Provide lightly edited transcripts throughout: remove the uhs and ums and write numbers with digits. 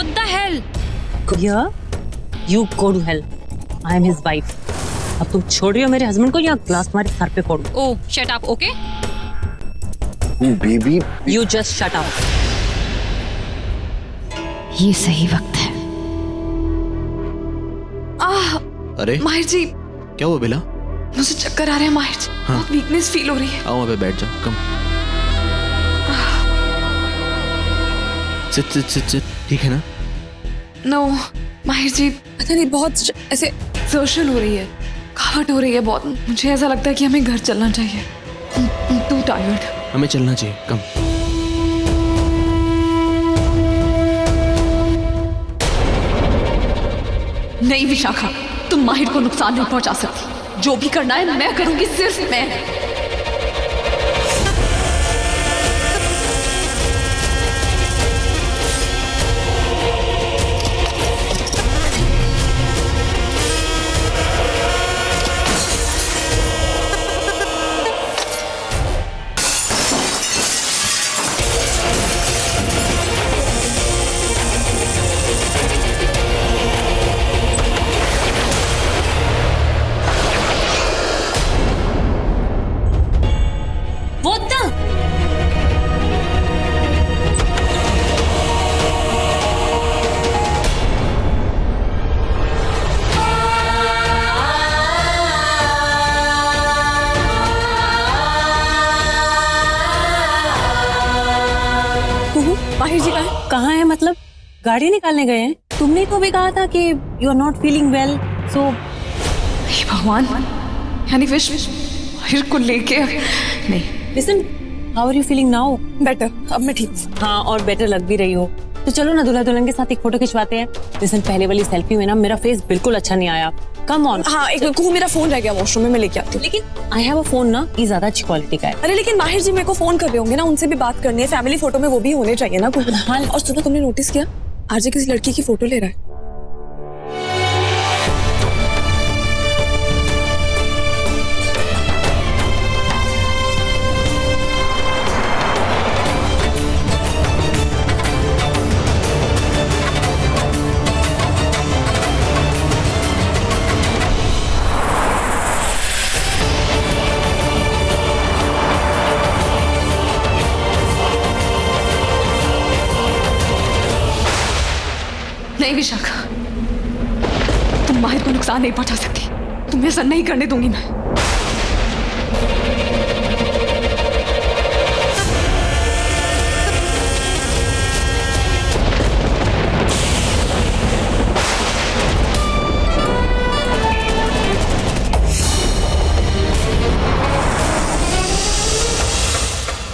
What the hell? Yeah, you go to hell. I am his wife. अब तुम छोड़ रही हो मेरे हस्बैंड को या ग्लास तुम्हारे सर पे फोड़ूं? Oh, shut up, okay? Baby You just shut up. ये सही वक्त है। अरे माहिर जी, क्या हुआ बेला? मुझे चक्कर आ रहे हैं माहिर जी। हाँ। बहुत वीकनेस फील हो रही है। आओ वहाँ पे बैठ जाओ, कम। सिट सिट सिट सिट, ठीक है ना? नो माहिर जी, पता नहीं बहुत ऐसे एक्सर्शन हो रही है, घाट हो रही है बहुत। मुझे ऐसा लगता है कि हमें घर चलना चाहिए। I'm too tired. हमें चलना चाहिए, कम। नहीं विशाखा, तुम माहिर को नुकसान नहीं पहुंचा सकती। जो भी करना है मैं करूंगी, सिर्फ मैं। What the? माहिर जी कहाँ है मतलब? गाड़ी निकालने गए हैं? तुमने तो भी कहा था कि you are not feeling well, so भगवान, यानी फिश माहिर को लेके नहीं। Listen, how are you feeling now? Better, अब मैं ठीक हूँ। हाँ, और बेटर लग भी रही हो। तो चलो ना दूल्हा दुल्हन के साथ एक फोटो खिंचवाते हैं। लिसन, पहले वाली सेल्फी में ना मेरा फेस बिल्कुल अच्छा नहीं आया। Come on. हाँ, एक को मेरा फोन रह गया वॉशरूम में, मैं लेके आती हूँ। लेकिन आई हैव अ फोन ना, ये ज्यादा अच्छी क्वालिटी का है। अरे लेकिन माहिर जी मेरे को फोन कर रहे होंगे ना, उनसे भी बात करनी है। फैमिली फोटो में वो भी होने चाहिए ना। हाँ। और सुनो, तुमने नोटिस किया आरजे किसी लड़की की फोटो ले रहा है? नहीं विशाखा, तुम माहिर को नुकसान नहीं पहुंचा सकती। तुम्हें ऐसा नहीं करने दूंगी मैं।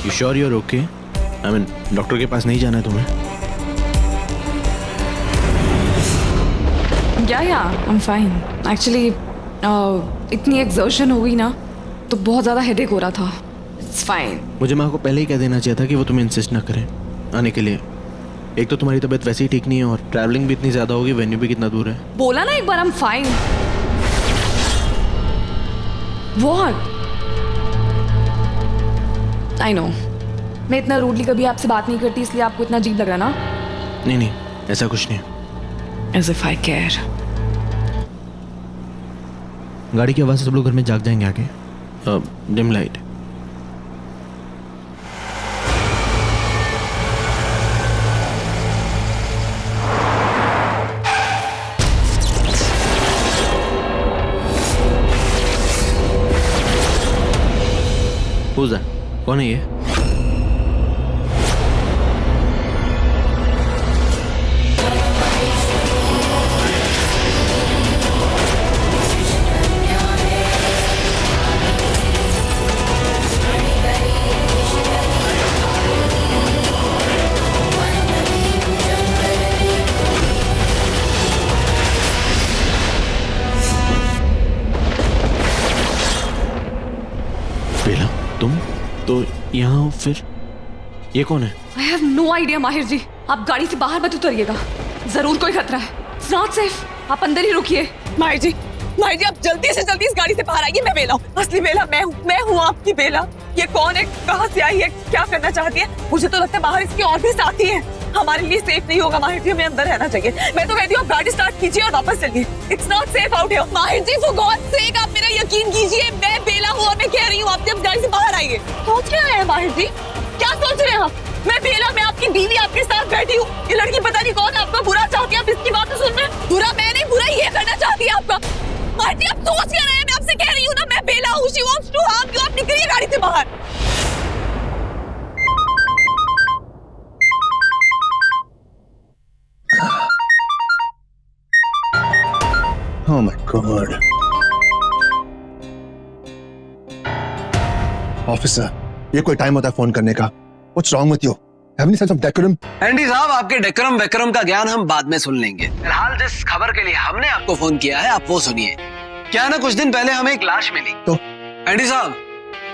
You sure you're okay? I mean, doctor के पास नहीं जाना है तुम्हें? या I'm fine. Actually, इतनी एक्सर्शन हो गई ना, तो बहुत ज़्यादा हेडेक हो रहा था। It's fine. मुझे माँ को पहले ही कह देना चाहिए था कि वो तुम्हें इंसिस्ट ना करें आने के लिए। एक तो तुम्हारी तबीयत वैसे ही ठीक नहीं है और ट्रैवलिंग भी इतनी ज़्यादा होगी, वेन्यू भी कितना दूर है। बोला ना एक बार I'm fine. What? I know. मैं इतना रूडली कभी आपसे बात नहीं करती, इसलिए आपको इतना अजीब लग रहा है ना? नहीं, ऐसा कुछ नहीं। As if I care. गाड़ी की आवाज़ से सब लोग घर में जाग जाएंगे आगे। Dim light. Who's that? कौन है ये? बेला, तुम तो यहाँ फिर ये कौन है? I have no idea माहिर जी। आप गाड़ी से बाहर मत उतरिएगा, जरूर कोई खतरा है। It's not safe. आप अंदर ही रुकिए। माहिर जी आप जल्दी से जल्दी इस गाड़ी से बाहर आइए। मैं बेला हूँ, असली बेला मैं हूँ आपकी बेला। ये कौन है, कहाँ से आई है, क्या करना चाहती है? मुझे तो लगता है बाहर इसके और भी साथी हैं। हमारे लिए सेफ नहीं होगा माहिर जी, हमें अंदर रहना चाहिए। मैं तो कहती हूँ आप गाड़ी स्टार्ट कीजिए और वापस चलिए। It's not safe out here. माहिर जी फॉर गॉड सेक आप मेरा यकीन कीजिए, मैं बेला हूँ और मैं कह रही हूँ आप जब गाड़ी से बाहर आइए। सोच क्या रहे हैं माहिर जी, क्या सोच रहे हैं आप? मैं बेला, मैं आपकी बीवी आपके साथ बैठी हूँ। ये लड़की पता नहीं कौन आपका बुरा चाहती है, आप इसकी बातें सुन रहे हैं। बुरा मैं नहीं, बुरा ये करना चाहती है आपका। माहिर जी आप सोच क्या रहे हैं? मैं आपसे कह रही हूँ ना मैं बेला हूँ, she wants to harm you. आप निकलिए गाड़ी से बाहर। Oh my God. Officer, ये कोई टाइम होता है फोन करने का? What's wrong with you? Have any sense of decorum? Andy साहब, आपके डेकोरम वेकोरम का ज्ञान हम बाद में सुन लेंगे। फिलहाल जिस खबर के लिए हमने आपको फोन किया है आप वो सुनिए। क्या है ना, कुछ दिन पहले हमें एक लाश मिली। तो? एंडी साहब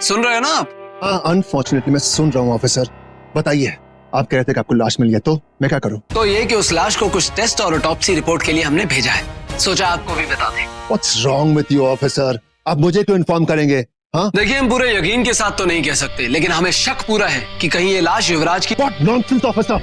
सुन रहे हो ना आप? हाँ, अनफॉर्चुनेटली मैं सुन रहा हूँ ऑफिसर। बताइए, आप कह रहे थे कि आपको लाश मिली है, तो मैं क्या करूँ? तो ये कि उस लाश को कुछ टेस्ट और ऑटोप्सी रिपोर्ट के लिए हमने भेजा है, सोचा आपको भी बता दें। What's wrong with you officer? आप मुझे क्यों इन्फॉर्म करेंगे? हाँ? देखिए, हम पूरे यकीन के साथ तो नहीं कह सकते, लेकिन हमें शक पूरा है कि कहीं ये लाश युवराज की। What nonsense officer?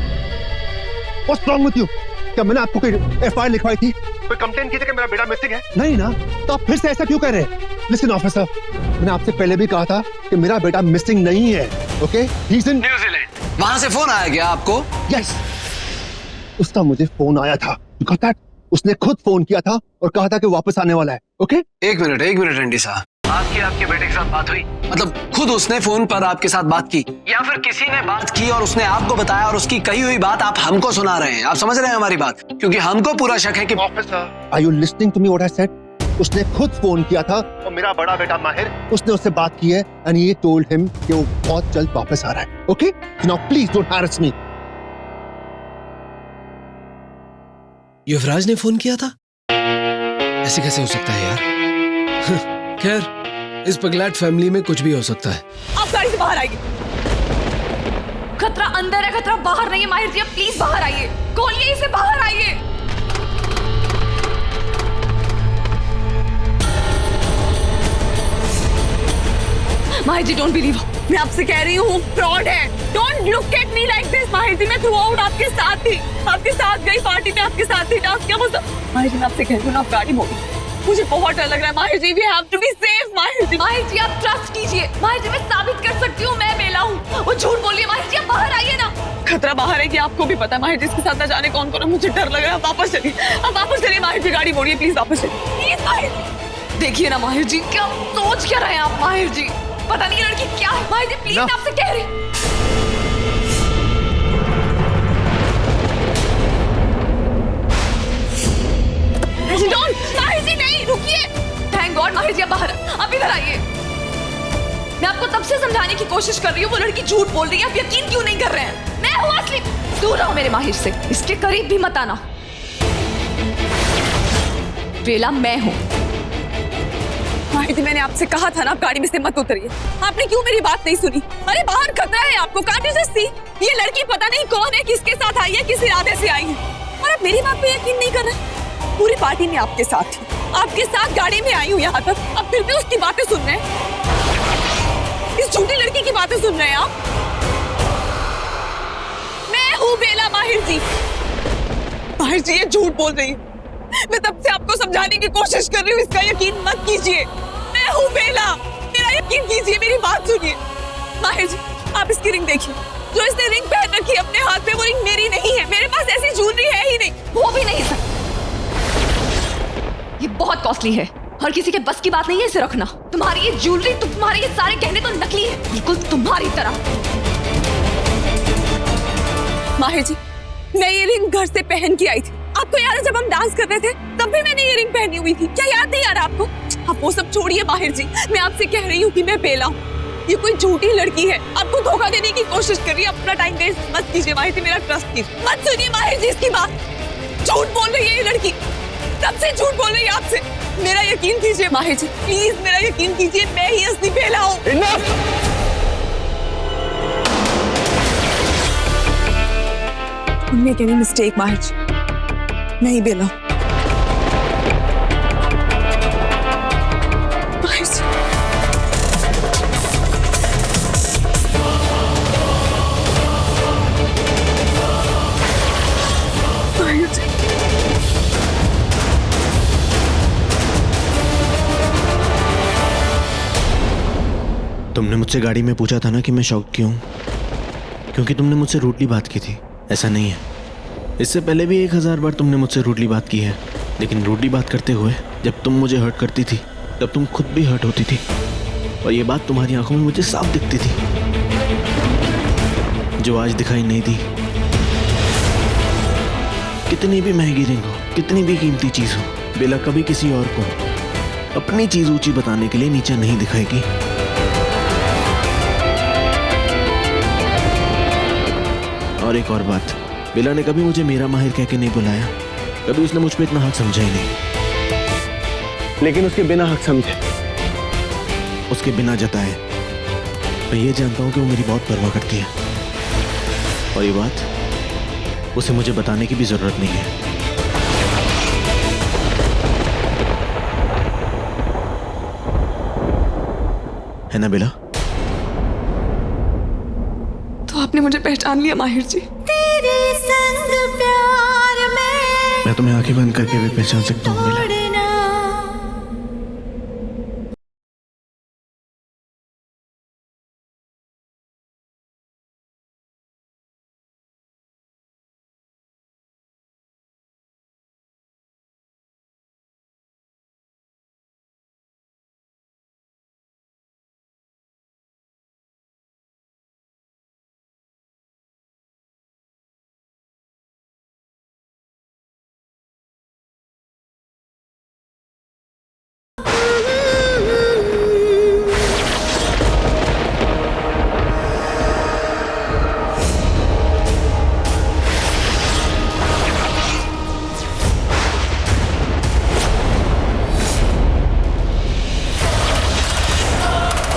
What's wrong with you? क्या मैंने आपको कोई FIR लिखवाई थी? कोई कंप्लेंट की थी कि मेरा बेटा मिसिंग है? नहीं ना, तो आप फिर से ऐसा क्यों कर रहे हैं? Listen ऑफिसर, मैंने आपसे पहले भी कहा था कि मेरा बेटा मिसिंग नहीं है, ओके? He's in New Zealand. वहां से फोन आया क्या आपको? Yes, उसका मुझे फोन आया था। You got that? उसने खुद फोन किया था और कहा था कि वापस आने वाला है, ओके? एक मिनट एंडी साहब, आपके बेटे के साथ बात हुई? मतलब खुद उसने फोन पर आपके साथ बात की, या फिर किसी ने बात की और उसने आपको बताया और उसकी कही हुई बात आप हमको सुना रहे हैं? आप समझ रहे हैं हमारी बात? क्योंकि हमको पूरा शक है कि Are you listening to me what I said? उसने खुद फोन किया था और मेरा बड़ा बेटा माहिर, उसने उससे बात की है and he told him कि वो बहुत जल्द वापस आ रहा है, okay? Now please don't harass me. युवराज ने फोन किया था? ऐसे कैसे हो सकता है यार? खैर, इस पगलैट फैमिली में कुछ भी हो सकता है। आप गाड़ी से बाहर आइए। खतरा अंदर है, खतरा बाहर नहीं है। माहिर जी आप प्लीज बाहर आइए, खोलिए इसे, बाहर आइए। माहिर जी डोंट बिलीव, मैं आपसे कह रही हूँ फ्रॉड है। Don't look at me like this. माहिर जी मैं थ्रू आउट आपके साथ थी, आपके साथ गई पार्टी में, आपके साथ थी, डांस किया। माहिर जी मैं आपसे कह रही हूँ ना आप गाड़ी मोड़ी, मुझे बहुत डर लग रहा है। Mahir ji we have to be safe. Mahir ji आप ट्रस्ट कीजिए। माहिर जी मैं साबित कर सकती हूँ मैं बेला हूँ, वो झूठ बोलिए। माहिर जी आप बाहर आइए ना। खतरा बाहर है कि आपको भी पता है। माहिर जी इसके साथ न जाने कौन कौन है, मुझे डर लग रहा है। आप वापस चलिए, आप वापस चलिए। माहिर जी गाड़ी मोड़िए प्लीज, वापस चलिए प्लीज। माहिर देखिए ना माहिर जी, क्या सोच क्या रहे हैं आप? माहिर जी पता नहीं ये लड़की क्या है। माहिर जी प्लीज मैं आपसे कह रही। माहिर जी नहीं, रुकिए। थैंक गॉड माहिर जी आप बाहर, आप इधर आइए। मैं आपको तब से समझाने की कोशिश कर रही हूँ, वो लड़की झूठ बोल रही है, आप यकीन क्यों नहीं कर रहे हैं? मैं हूँ असली। दूर रहो मेरे माहिर से, इसके करीब भी मत आना। बेला मैं हूँ। माहिर जी मैंने आपसे कहा था ना आप गाड़ी में से मत उतरिए, आपने क्यों मेरी बात नहीं सुनी? अरे बाहर खतरा है आपको, कांट यू जस्ट सी? ये लड़की पता नहीं कौन है, किसके साथ आई है, किस इरादे से आई है, और आप मेरी बात पे यकीन नहीं कर रहे। पूरी पार्टी में आपके साथ थी, आपके साथ गाड़ी में आई हूँ यहाँ तक, अब फिर भी उसकी बातें सुन रहे हैं, इस झूठी लड़की की बातें सुन रहे हैं आप। मैं हूँ बेला। माहिर जी ये झूठ बोल रही है। मैं तब से आपको समझाने की कोशिश कर रही हूँ, इसका यकीन मत कीजिए। मैं हूँ बेला, मेरा यकीन कीजिए, मेरी बात सुनिए। माहिर जी आप इसकी रिंग देखिए, जो इसने रिंग पहन रखी है अपने हाथ में, वो रिंग मेरी नहीं है। मेरे पास ऐसी ज्वेलरी है ही नहीं। वो भी नहीं सर, ये बहुत कॉस्टली है, हर किसी के बस की बात नहीं है इसे रखना। तुम्हारी ये ज्वेलरी, तुम्हारे ये सारे गहने तो नकली है, बिल्कुल तुम्हारी तरह। माहिर जी मैं ये रिंग घर से पहन के आई थी, आपको याद है जब हम डांस कर रहे थे तब भी मैंने ये रिंग पहनी हुई थी, क्या याद नहीं आ रहा आपको? आप वो सब छोड़िए माहिर जी, मैं आपसे कह रही हूँ कि मैं बेला हूँ। ये कोई झूठी लड़की है, आपको धोखा देने की कोशिश कर रही है। अपना टाइम वेस्ट मत कीजिए माहिर जी, मेरा ट्रस्ट कीजिए। मत सुनिए माहिर जी इसकी बात, झूठ बोल रही है ये लड़की, तब से झूठ बोल रही है आपसे। मेरा यकीन कीजिए माहिर जी, प्लीज मेरा यकीन कीजिए, मैं ही असली बेला हूँ। मेक एनी मिस्टेक माहिर जी, मैं ही बेला हूँ। माहिर जी तुमने मुझसे गाड़ी में पूछा था ना कि मैं शॉक क्यों हूं? क्योंकि तुमने मुझसे रूडली बात की थी। ऐसा नहीं है, इससे पहले भी 1000 बार तुमने मुझसे रूडली बात की है, लेकिन रूडली बात करते हुए जब तुम मुझे हर्ट करती थी तब तुम खुद भी हर्ट होती थी, और ये बात तुम्हारी आंखों में मुझे साफ दिखती थी, जो आज दिखाई नहीं दी। कितनी भी महंगी रिंग हो, कितनी भी कीमती चीज हो, बेला कभी किसी और को अपनी चीज ऊंची बताने के लिए नीचा नहीं दिखाएगी। और एक और बात, बेला ने कभी मुझे मेरा माहिर कह के नहीं बुलाया, कभी उसने मुझ पे इतना हक समझा ही नहीं, लेकिन उसके बिना हक समझे, उसके बिना जताए मैं ये जानता हूं कि वो मेरी बहुत परवाह करती है, और ये बात उसे मुझे बताने की भी जरूरत नहीं है। है ना बेला? तो आपने मुझे पहचान लिया माहिर जी? मैं तुम्हें आंखें बंद करके भी पहचान सकता हूँ बेला।